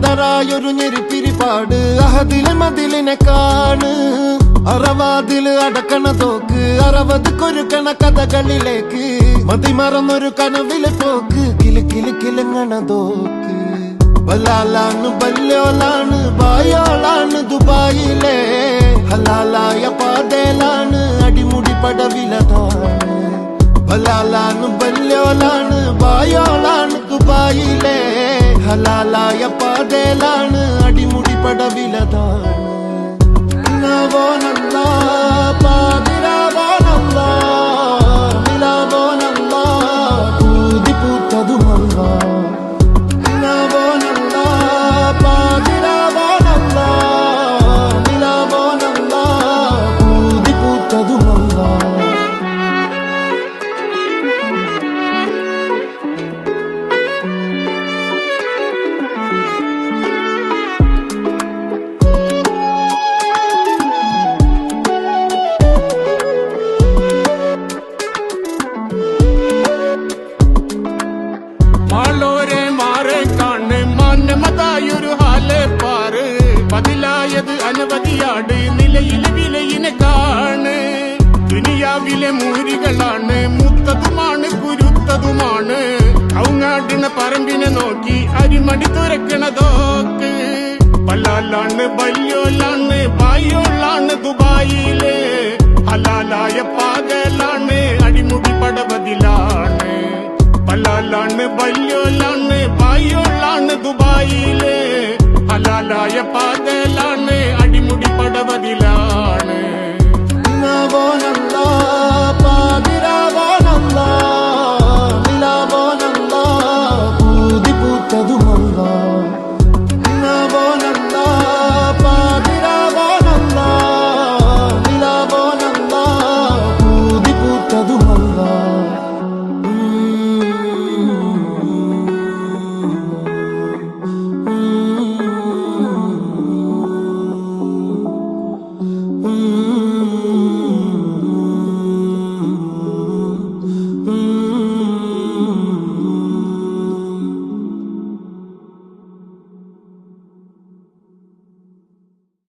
ബദറായൊരു ഞെരിപ്പിരിപാട് അഹദിലെ മതിലിനെ കാണ് അറവാതില് അടക്കണ തോക്ക് 60 കൊരുക്കണ കഥകളിലേക്ക് മതിമറന്നൊരു കനവിലെ പോക്ക് കിലുങ്ങണ തോക്ക് ബലാലാണ് ബല്യോലാണ് ബായോളാണ് ദുബായിലെ ഹലാലായ പാതയിലാണ് അടിമുടി പടവിലതാണ് ബലാലാണ് ബല്യോലാണ് ബായോളാണ് ദുബായിലെ ഹലാലായ പാതയിലാണ് അടിമുടി പടവിലതാണ് അനവധിയാട് നിലയിലെ വിലയിനെ കാണ് ദുനിയാവിലെ മൂരികളാണ് മുത്തതുമാണ് കുരുത്തതുമാണ് കൗങ്ങാടിന പറമ്പിനെ നോക്കി അരിമടി തുറക്കണതോക്ക് പലാലാണ് ബല്യോലാണ് ബായോളാണ് ദുബായ്